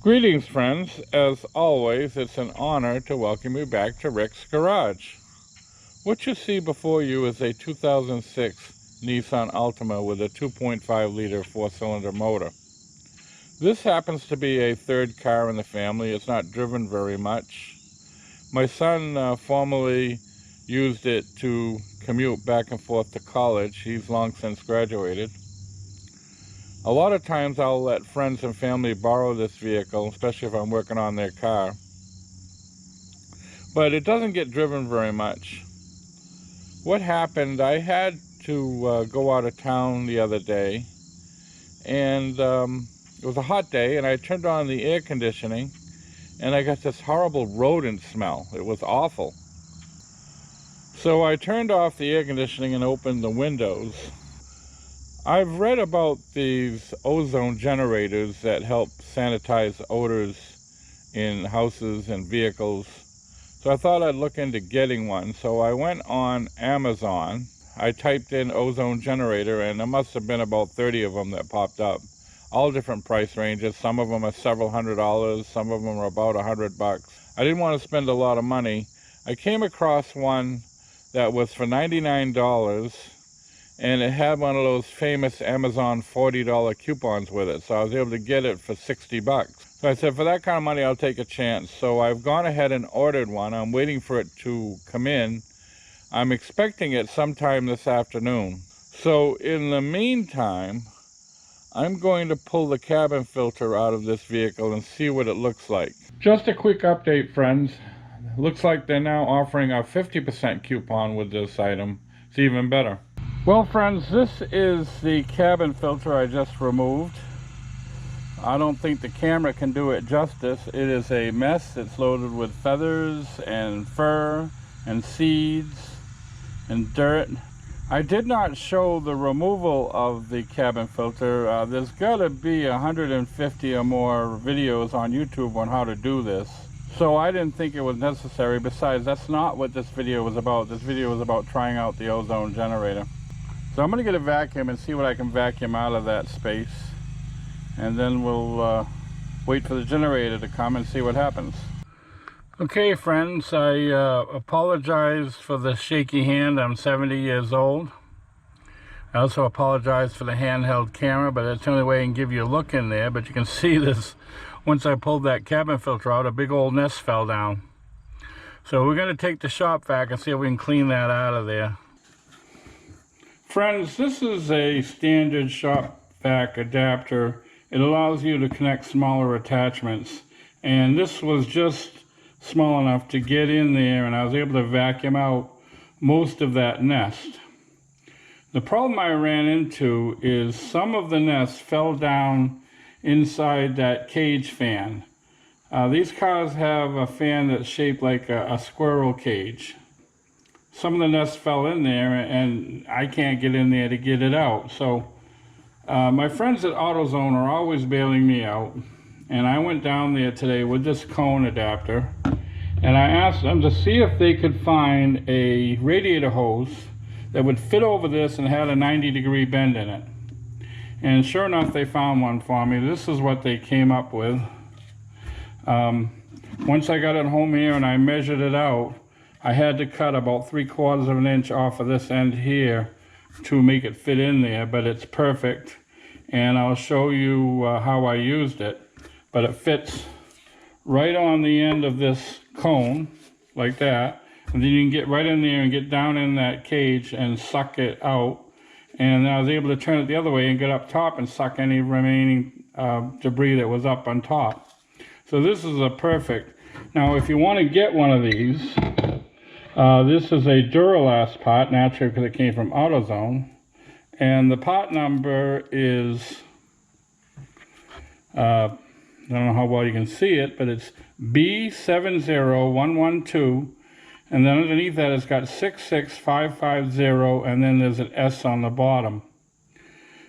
Greetings, friends. As always, it's an honor to welcome you back to Rick's Garage. What you see before you is a 2006 Nissan Altima with a 2.5-liter four-cylinder motor. This happens to be a third car in the family. It's not driven very much. My son formerly used it to commute back and forth to college. He's long since graduated. A lot of times I'll let friends and family borrow this vehicle, especially if I'm working on their car. But it doesn't get driven very much. What happened, I had to go out of town the other day, and it was a hot day, and I turned on the air conditioning, and I got this horrible rodent smell. It was awful. So I turned off the air conditioning and opened the windows. I've read about these ozone generators that help sanitize odors in houses and vehicles. So I thought I'd look into getting one. So I went on Amazon. I typed in ozone generator, and there must have been about 30 of them that popped up. All different price ranges. Some of them are several $100s. Some of them are about $100. I didn't want to spend a lot of money. I came across one that was for $99. And it had one of those famous Amazon $40 coupons with it. So I was able to get it for $60. So I said, for that kind of money, I'll take a chance. So I've gone ahead and ordered one. I'm waiting for it to come in. I'm expecting it sometime this afternoon. So in the meantime, I'm going to pull the cabin filter out of this vehicle and see what it looks like. Just a quick update, friends. Looks like they're now offering a 50% coupon with this item. It's even better. Well, friends, this is the cabin filter I just removed. I don't think the camera can do it justice. It is a mess. It's loaded with feathers and fur and seeds and dirt. I did not show the removal of the cabin filter. There's got to be 150 or more videos on YouTube on how to do this. So I didn't think it was necessary. Besides, that's not what this video was about. This video was about trying out the ozone generator. So I'm going to get a vacuum and see what I can vacuum out of that space. And then we'll wait for the generator to come and see what happens. Okay, friends, I apologize for the shaky hand. I'm 70 years old. I also apologize for the handheld camera, but that's the only way I can give you a look in there. But you can see this, once I pulled that cabin filter out, a big old nest fell down. So we're going to take the shop vac and see if we can clean that out of there. Friends, this is a standard shop vac adapter. It allows you to connect smaller attachments, and this was just small enough to get in there, and I was able to vacuum out most of that nest. The problem I ran into is some of the nest fell down inside that cage fan. These cars have a fan that's shaped like a squirrel cage. Some of the nests fell in there, and I can't get in there to get it out. So my friends at AutoZone are always bailing me out, and I went down there today with this cone adapter, and I asked them to see if they could find a radiator hose that would fit over this and had a 90-degree bend in it. And sure enough, they found one for me. This is what they came up with. Once I got it home here and I measured it out, I had to cut about 3/4 of an inch off of this end here to make it fit in there, but it's perfect. And I'll show you how I used it. But it fits right on the end of this cone, like that. And then you can get right in there and get down in that cage and suck it out. And I was able to turn it the other way and get up top and suck any remaining debris that was up on top. So this is a perfect. Now, if you want to get one of these, this is a Duralast pot, naturally because it came from AutoZone. And the pot number is, I don't know how well you can see it, but it's B70112. And then underneath that it's got 66550, and then there's an S on the bottom.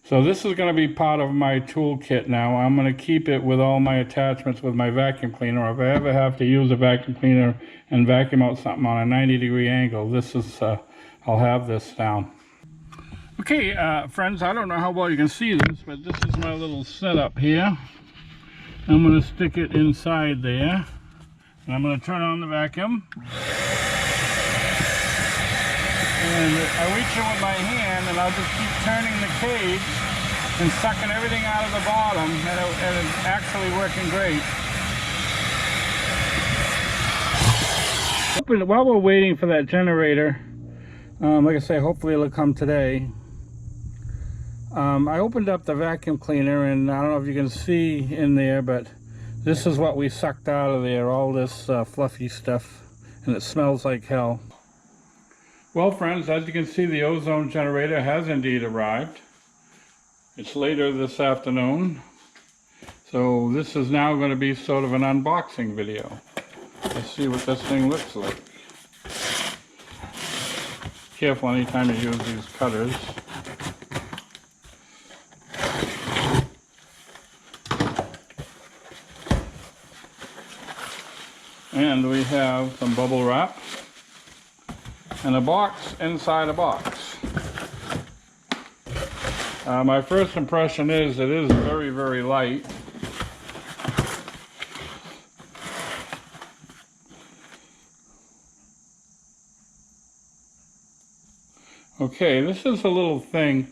So this is going to be part of my toolkit now. I'm going to keep it with all my attachments with my vacuum cleaner. If I ever have to use a vacuum cleaner and vacuum out something on a 90-degree angle, this is, I'll have this down. Okay, friends, I don't know how well you can see this, but this is my little setup here. I'm going to stick it inside there, and I'm going to turn on the vacuum. And I reach in with my hand, and I'll just keep turning the cage and sucking everything out of the bottom, and it's actually working great. While we're waiting for that generator, like I say, hopefully it'll come today. I opened up the vacuum cleaner, and I don't know if you can see in there, but this is what we sucked out of there, all this fluffy stuff, and it smells like hell. Well, friends, as you can see, the ozone generator has indeed arrived. It's later this afternoon, so this is now going to be sort of an unboxing video. Let's see what this thing looks like. Careful anytime you use these cutters. And we have some bubble wrap and a box inside a box. My first impression is it is very, very light. Okay, this is a little thing.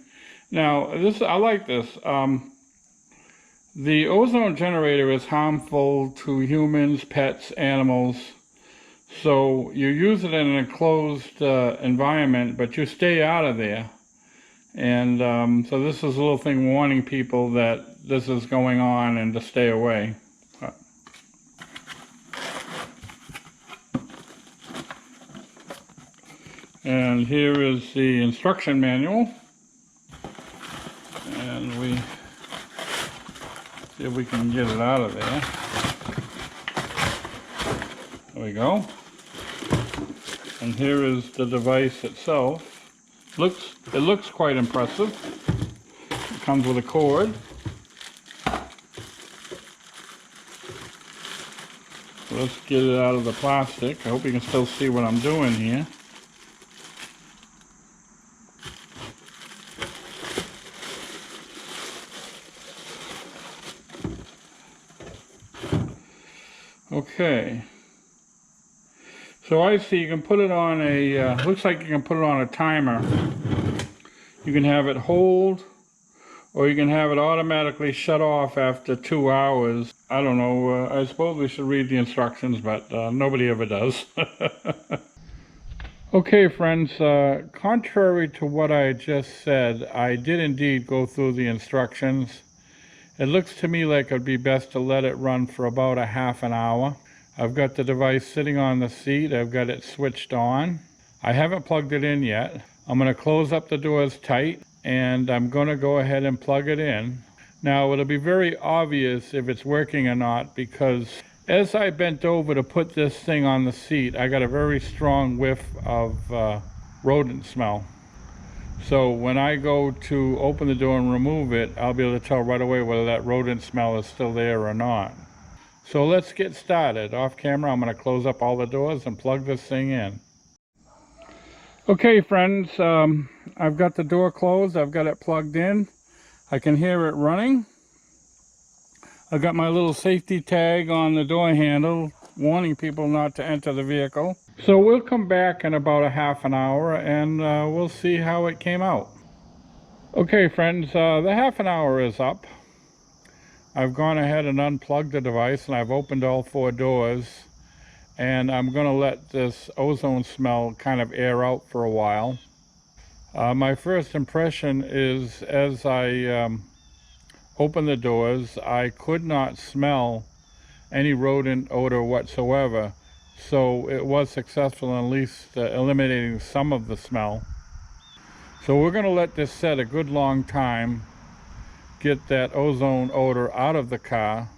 Now, I like this. The ozone generator is harmful to humans, pets, animals. So you use it in an enclosed environment, but you stay out of there. And so this is a little thing warning people that this is going on and to stay away. And here is the instruction manual. And we see if we can get it out of there. There we go. And here is the device itself. It looks quite impressive. It comes with a cord. So let's get it out of the plastic. I hope you can still see what I'm doing here. Okay. So I see you can put it on a, looks like you can put it on a timer. You can have it hold, or you can have it automatically shut off after 2 hours. I don't know, I suppose we should read the instructions, but nobody ever does. Okay, friends, contrary to what I just said, I did indeed go through the instructions. It looks to me like it'd be best to let it run for about a half an hour. I've got the device sitting on the seat. I've got it switched on. I haven't plugged it in yet. I'm going to close up the doors tight, and I'm going to go ahead and plug it in. Now, it'll be very obvious if it's working or not, because as I bent over to put this thing on the seat, I got a very strong whiff of rodent smell. So when I go to open the door and remove it, I'll be able to tell right away whether that rodent smell is still there or not. So let's get started. Off camera, I'm going to close up all the doors and plug this thing in. Okay, friends, I've got the door closed. I've got it plugged in. I can hear it running. I've got my little safety tag on the door handle warning people not to enter the vehicle. So we'll come back in about a half an hour and we'll see how it came out. Okay, friends, the half an hour is up. I've gone ahead and unplugged the device, and I've opened all 4 doors, and I'm going to let this ozone smell kind of air out for a while. My first impression is, as I opened the doors, I could not smell any rodent odor whatsoever, so it was successful in at least eliminating some of the smell. So we're going to let this set a good long time, get that ozone odor out of the car,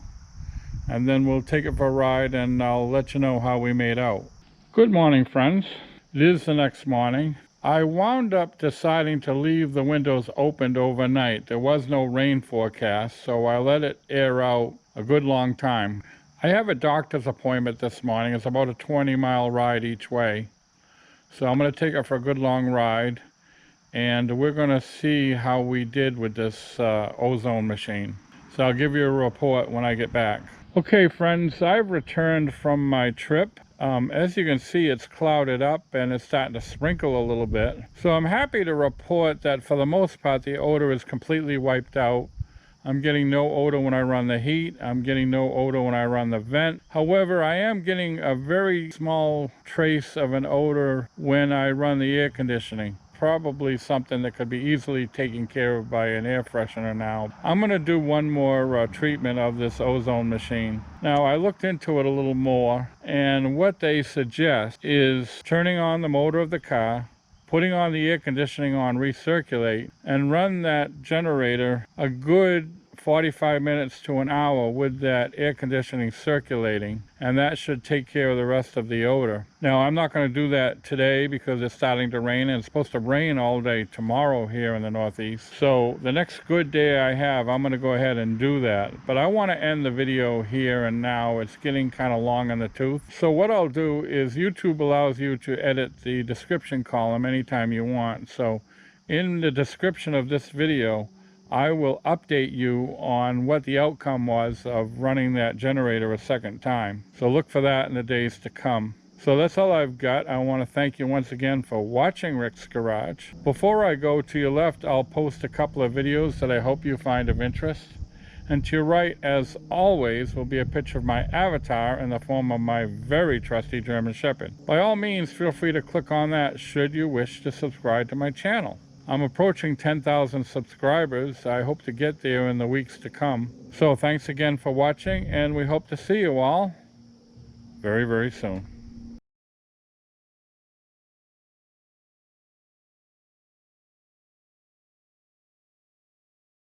and then we'll take it for a ride and I'll let you know how we made out. Good morning, friends. It is the next morning. I wound up deciding to leave the windows opened overnight. There was no rain forecast, so I let it air out a good long time. I have a doctor's appointment this morning. It's about a 20-mile ride each way. So I'm going to take it for a good long ride, and we're going to see how we did with this ozone machine. So I'll give you a report when I get back. Okay friends, I've returned from my trip. As you can see, it's clouded up and it's starting to sprinkle a little bit. So I'm happy to report that for the most part the odor is completely wiped out. I'm getting no odor when I run the heat. I'm getting no odor when I run the vent. However, I am getting a very small trace of an odor when I run the air conditioning. Probably something that could be easily taken care of by an air freshener now. I'm going to do one more treatment of this ozone machine. Now, I looked into it a little more, and what they suggest is turning on the motor of the car, putting on the air conditioning on recirculate, and run that generator a good 45 minutes to an hour with that air conditioning circulating, and that should take care of the rest of the odor. Now, I'm not going to do that today because it's starting to rain, and it's supposed to rain all day tomorrow here in the Northeast. So the next good day I have, I'm going to go ahead and do that. But I want to end the video here and now. It's getting kind of long in the tooth. So what I'll do is YouTube allows you to edit the description column anytime you want. So in the description of this video, I will update you on what the outcome was of running that generator a second time. So look for that in the days to come. So that's all I've got. I want to thank you once again for watching Rick's Garage. Before I go, to your left, I'll post a couple of videos that I hope you find of interest. And to your right, as always, will be a picture of my avatar in the form of my very trusty German Shepherd. By all means, feel free to click on that should you wish to subscribe to my channel. I'm approaching 10,000 subscribers. I hope to get there in the weeks to come. So thanks again for watching, and we hope to see you all very, very soon.